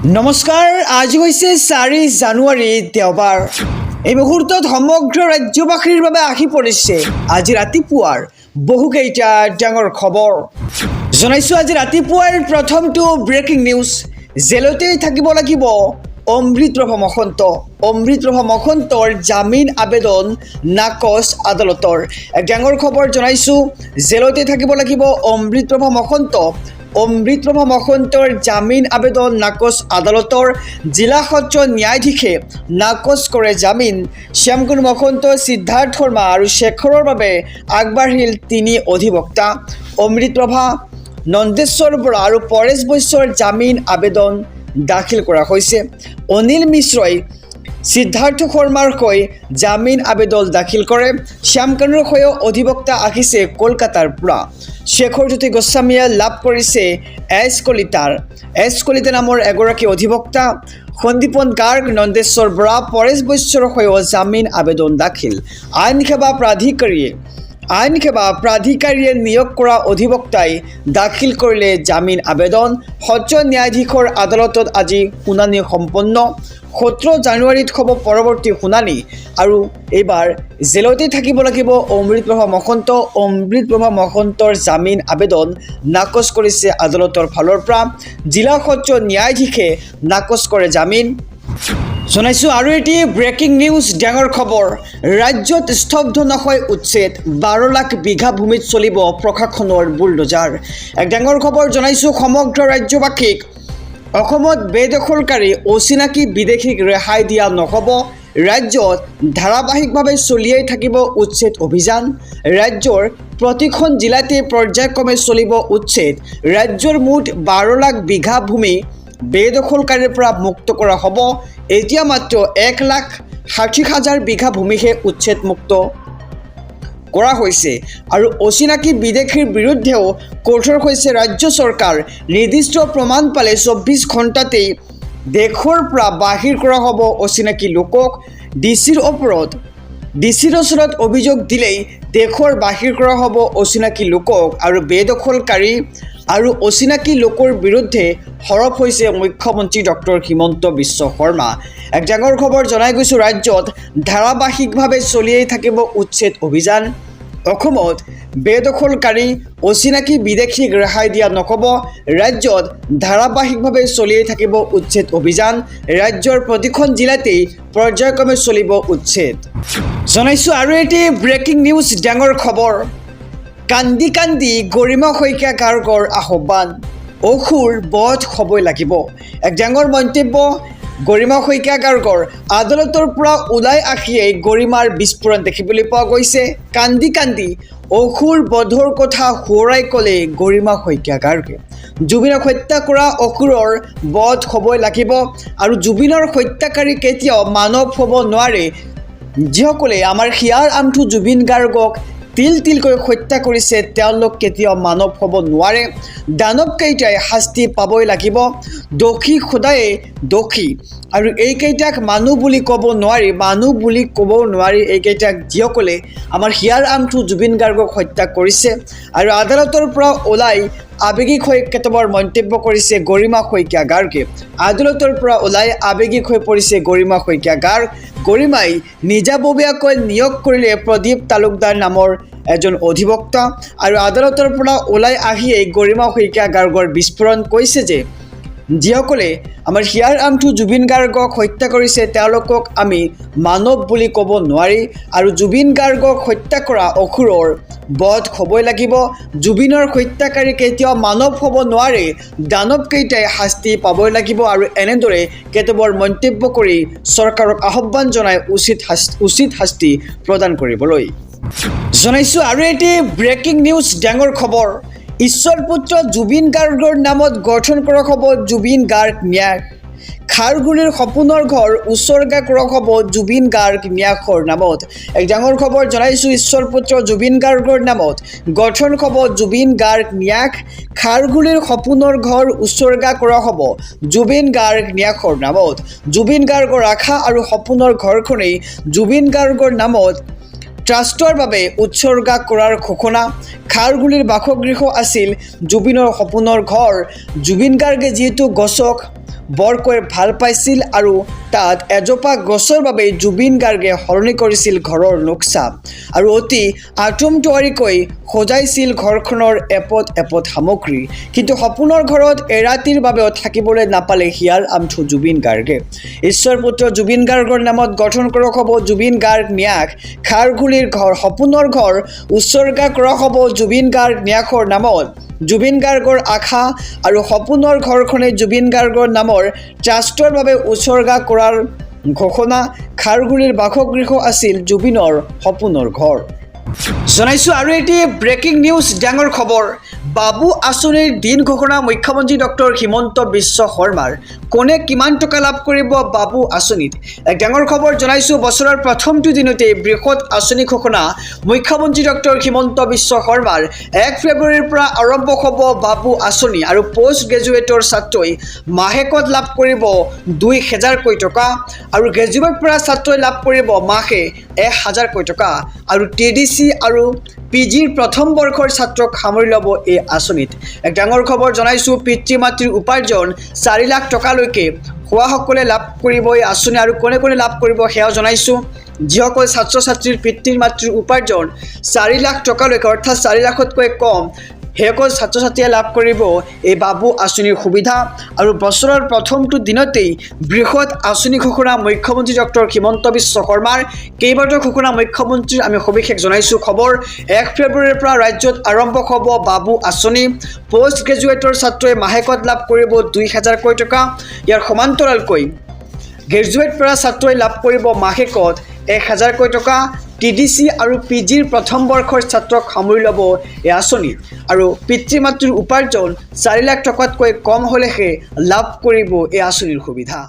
নমস্কাৰ, আজি হৈছে 4 জানুৱাৰী দেওবাৰ। এই মুহূৰ্তত সমগ্ৰ ৰাজ্যবাসীৰ বাবে আহি পৰিছে আজি ৰাতিপুৱাৰ বহুকেইটা ডাঙৰ খবৰ। জনাইছোঁ আজি ৰাতিপুৱাৰ প্ৰথমটো ব্ৰেকিং নিউজ। জেলতে থাকিব লাগিব অমৃতপ্ৰভা মহন্ত। অমৃতপ্ৰভা মহন্তৰ জামিন আবেদন নাকচ আদালতৰ। এক ডাঙৰ খবৰ জনাইছোঁ, জেলতে থাকিব লাগিব অমৃতপ্ৰভা মহন্ত। অমৃতপ্ৰভা মহন্তৰ জামিন আবেদন নাকচ আদালতৰ। জিলা সত্ৰ ন্যায়াধীশে নাকচ কৰে জামিন। শ্যামকুমাৰ মহন্ত, সিদ্ধাৰ্থ শৰ্মা আৰু শেখৰৰ বাবে আগবাঢ়িল 3 অধিবক্তা। অমৃতপ্ৰভা, নন্দেশ্বৰ বৰা আৰু পৰেশ বৈশ্যৰ জামিন আবেদন দাখিল কৰা হৈছে। অনিল মিশ্ৰই সিদ্ধাৰ্থ শৰ্মাৰ হৈ জামিন আবেদন দাখিল কৰে। শ্যামকানুৰ হৈও অধিবক্তা আহিছে কলকাতাৰ পৰা। শেখৰজ্যোতি গোস্বামীয়ে লাভ কৰিছে এছ কলিতা নামৰ এগৰাকী অধিবক্তা। সন্দীপন গাৰ্গ, নন্দেশ্বৰ বৰা, পৰেশ বৈশ্যৰ হৈও জামিন আবেদন দাখিল। আইন সেৱা প্ৰাধিকাৰীয়ে নিয়োগ কৰা অধিবক্তাই দাখিল কৰিলে জামিন আবেদন। সত্ৰ ন্যায়াধীশৰ আদালতত আজি শুনানি সম্পন্ন। 17 জানুৱাৰীত হ'ব পৰৱৰ্তী শুনানি। আৰু এইবাৰ জেলতে থাকিব লাগিব অমৃতপ্ৰভা মহন্ত। অমৃতপ্ৰভা মহন্তৰ জামিন আবেদন নাকচ কৰিছে আদালতৰ ফালৰ পৰা। জিলা সত্ৰ ন্যায়াধীশে নাকচ কৰে জামিন। জনাইছোঁ আৰু এটি ব্ৰেকিং নিউজ, ডাঙৰ খবৰ। ৰাজ্যত স্তব্ধ নহয় উচ্ছেদ। 12 লাখ বিঘা ভূমিত চলিব প্ৰশাসনৰ বুলডোজাৰ। এক ডাঙৰ খবৰ জনাইছোঁ সমগ্ৰ ৰাজ্যবাসীক। অসমত বেদখলকাৰী অচিনাকি বিদেশীক ৰেহাই দিয়া নহ'ব। ৰাজ্যত ধাৰাবাহিকভাৱে চলিয়েই থাকিব উচ্ছেদ অভিযান। ৰাজ্যৰ প্ৰতিখন জিলাতে পৰ্যায়ক্ৰমে চলিব উচ্ছেদ। ৰাজ্যৰ মুঠ 12 লাখ বিঘা ভূমি বেদখলকাৰীৰ পৰা মুক্ত কৰা হ'ব। এতিয়া মাত্ৰ 1,60,000 বিঘা ভূমিহে উচ্ছেদ মুক্ত কৰা হৈছে। আৰু অচিনাকি বিদেশীৰ বিৰুদ্ধেও কঠোৰ হৈছে ৰাজ্য চৰকাৰ। নিৰ্দিষ্ট প্ৰমাণ পালে 24 ঘণ্টাতেই দেশৰ পৰা বাহিৰ কৰা হ'ব অচিনাকি লোকক। ডিচিৰ ওচৰত অভিযোগ দিলেই দেশৰ বাহিৰ কৰা হ'ব অচিনাকি লোকক। আৰু বেদখলকাৰী আৰু অচিনাকি লোকৰ বিৰুদ্ধে সৰব হৈছে মুখ্যমন্ত্ৰী ডক্টৰ হিমন্ত বিশ্ব শৰ্মা। এক ডাঙৰ খবৰ জনাই গৈছোঁ, ৰাজ্যত ধাৰাবাহিকভাৱে চলিয়েই থাকিব উচ্ছেদ অভিযান। অসমত বেদখলকাৰী অচিনাকি বিদেশীক ৰেহাই দিয়া নহ'ব। ৰাজ্যত ধাৰাবাহিকভাৱে চলিয়েই থাকিব উচ্ছেদ অভিযান। ৰাজ্যৰ প্ৰতিখন জিলাতেই পৰ্যায়ক্ৰমে চলিব উচ্ছেদ। জনাইছোঁ আৰু এটি ব্ৰেকিং নিউজ, ডাঙৰ খবৰ। কান্দি কান্দি গৰিমা শইকীয়া গাৰ্গৰ আহ্বান, অসুৰ বধ হ'বই লাগিব। এক ডাঙৰ মন্তব্য গৰিমা শইকীয়া গাৰ্গৰ। আদালতৰ পৰা ওলাই আহিয়েই গৰিমাৰ বিস্ফোৰণ দেখিবলৈ পোৱা গৈছে। কান্দি কান্দি অসুৰ বধৰ কথা সোঁৱৰাই ক'লে গৰিমা শইকীয়া গাৰ্গে। জুবিনক হত্যা কৰা অসুৰৰ বধ হ'বই লাগিব। আৰু জুবিনৰ হত্যাকাৰী কেতিয়াও মানৱ হ'ব নোৱাৰে। যিসকলে আমাৰ হিয়াৰ আমঠু জুবিন গাৰ্গক তিলকৈ হত্যা কৰিছে তেওঁলোক কেতিয়াও মানৱ হ'ব নোৱাৰে। দানৱকেইটাই শাস্তি পাবই লাগিব। দোষী সদায়ে দোষী। আৰু এইকেইটাক মানুহ বুলি ক'ব নোৱাৰি। এইকেইটাক যিসকলে আমাৰ হিয়াৰ আমঠু জুবিন গাৰ্গক হত্যা কৰিছে। আৰু আদালতৰ পৰা ওলাই আৱেগিক হৈ কেইটামান মন্তব্য কৰিছে গৰিমা শইকীয়া গাৰ্গে। আদালতৰ পৰা ওলাই আৱেগিক হৈ পৰিছে গৰিমা শইকীয়া গাৰ্গ। গৰিমাই নিজাববীয়াকৈ নিয়োগ কৰিলে প্ৰদীপ তালুকদাৰ নামৰ এজন অধিবক্তা। আৰু আদালতৰ পৰা ওলাই আহিয়েই গৰিমা শইকীয়া গাৰ্গৰ বিস্ফোৰণ কৈছে যে যিসকলে আমাৰ হিয়াৰ আমঠু জুবিন গাৰ্গক হত্যা কৰিছে তেওঁলোকক আমি মানৱ বুলি ক'ব নোৱাৰি। আৰু জুবিন গাৰ্গক হত্যা কৰা অসুৰৰ বধ হ'বই লাগিব। জুবিনৰ হত্যাকাৰী কেতিয়াও মানৱ হ'ব নোৱাৰে। দানৱকেইটাই শাস্তি পাবই লাগিব। আৰু এনেদৰে কেতবোৰ মন্তব্য কৰি চৰকাৰক আহ্বান জনাই উচিত শাস্তি প্ৰদান কৰিবলৈ। জনাইছোঁ আৰু এটি ব্ৰেকিং নিউজ, ডাঙৰ খবৰ। ঈশ্বৰ পুত্ৰ জুবিন গাৰ্গৰ নামত গঠন কৰা হ'ব জুবিন গাৰ্গ ন্যাস। খাৰঘূলিৰ সপোনৰ ঘৰ উচৰ্গা কৰা হ'ব জুবিন গাৰ্গ ন্যাসৰ নামত। এক ডাঙৰ খবৰ জনাইছোঁ, ঈশ্বৰ পুত্ৰ জুবিন গাৰ্গৰ নামত গঠন হ'ব জুবিন গাৰ্গ ন্যাস। খাৰঘূলিৰ সপোনৰ ঘৰ উচৰ্গা কৰা হ'ব জুবিন গাৰ্গ ন্যাসৰ নামত। জুবিন গাৰ্গৰ আশা আৰু সপোনৰ ঘৰখনেই জুবিন গাৰ্গৰ নামত ট্ৰাষ্টৰ বাবে উৎসৰ্গা কৰাৰ ঘোষণা খাৰঘুলিৰ বাসগৃহ আছিল জুবিনৰ সপোনৰ ঘৰ জুবিন গাৰ্গে যিহেতু গছক বৰকৈ ভাল পাইছিল আৰু তাত এজোপা গছৰ বাবে জুবিন গাৰ্গে সলনি কৰিছিল ঘৰৰ নক্সা আৰু অতি আটোমটোৱাৰীকৈ সজাইছিল ঘৰখনৰ এপদ এপদ সামগ্ৰী কিন্তু সপোনৰ ঘৰত এৰাতিৰ বাবেও থাকিবলৈ নাপালে হিয়াৰ আমঠু জুবিন গাৰ্গে ঈশ্বৰৰ পুত্ৰ জুবিন গাৰ্গৰ নামত গঠন কৰা হ'ব জুবিন গাৰ্গ ন্যাস খাৰঘুলিৰ ঘৰ সপোনৰ ঘৰ উৎসৰ্গা কৰা হ'ব জুবিন গাৰ্গ ন্যাসৰ নামত জুবিন গাৰ্গৰ আশা আৰু সপোনৰ ঘৰখনে জুবিন গাৰ্গৰ নামৰ ট্ৰাষ্টৰ বাবে উৎসৰ্গা কৰাৰ ঘোষণা খাৰঘুলিৰ বাসগৃহ আছিল জুবিনৰ সপোনৰ ঘৰ জনাইছোঁ আৰু এটি ব্ৰেকিং নিউজ ডাঙৰ খবৰ বাবু আঁচনিৰ দিন ঘোষণা মুখ্যমন্ত্ৰী ডক্টৰ হিমন্ত বিশ্ব শৰ্মাৰ কোনে কিমান টকা লাভ কৰিব বাবু আঁচনিত এক ডাঙৰ খবৰ জনাইছোঁ বছৰৰ প্ৰথমটো দিনতে বৃহৎ আঁচনি ঘোষণা মুখ্যমন্ত্ৰী ডক্টৰ হিমন্ত বিশ্ব শৰ্মাৰ 1 ফেব্ৰুৱাৰীৰ পৰা আৰম্ভ হ'ব বাবু আঁচনি আৰু পোষ্ট গ্ৰেজুৱেটৰ ছাত্ৰই মাহেকত লাভ কৰিব 2000কৈ টকা আৰু গ্ৰেজুৱেট পৰা ছাত্ৰই লাভ কৰিব মাহে 1000কৈ টকা আৰু TDC আৰু PGৰ প্ৰথম বৰ্ষৰ ছাত্ৰক সামৰি ল'ব এই আঁচনিত এক ডাঙৰ খবৰ জনাইছোঁ পিতৃ মাতৃৰ উপাৰ্জন 4 লাখ টকালৈকে হোৱাসকলে লাভ কৰিব এই আঁচনি আৰু কোনে কোনে লাভ কৰিব সেয়াও জনাইছোঁ যিসকল ছাত্ৰ ছাত্ৰীৰ পিতৃ মাতৃৰ উপাৰ্জন 4 লাখ টকালৈকে অৰ্থাৎ 4 লাখতকৈ কম সেইসকল ছাত্ৰ ছাত্ৰীয়ে লাভ কৰিব এই বাবু আঁচনিৰ সুবিধা আৰু বছৰৰ প্ৰথমটো দিনতেই বৃহৎ আঁচনি ঘোষণা মুখ্যমন্ত্ৰী ডক্টৰ হিমন্ত বিশ্ব শৰ্মাৰ কেইবাটাও ঘোষণা মুখ্যমন্ত্ৰীৰ আমি সবিশেষ জনাইছোঁ খবৰ 1 ফেব্ৰুৱাৰীৰ পৰা ৰাজ্যত আৰম্ভ হ'ব বাবু আঁচনি পোষ্ট গ্ৰেজুৱেটৰ ছাত্ৰই মাহেকত লাভ কৰিব 2000কৈ টকা ইয়াৰ সমান্তৰালকৈ গ্ৰেজুৱেট পৰা ছাত্ৰই লাভ কৰিব মাহেকত 1000কৈ টকা TDC আৰু PGৰ প্ৰথম বৰ্ষৰ ছাত্ৰক সামৰি ল'ব এই আঁচনি আৰু পিতৃ মাতৃৰ উপাৰ্জন 4 লাখ টকাতকৈ কম হ'লেহে লাভ কৰিব এই আঁচনিৰ সুবিধা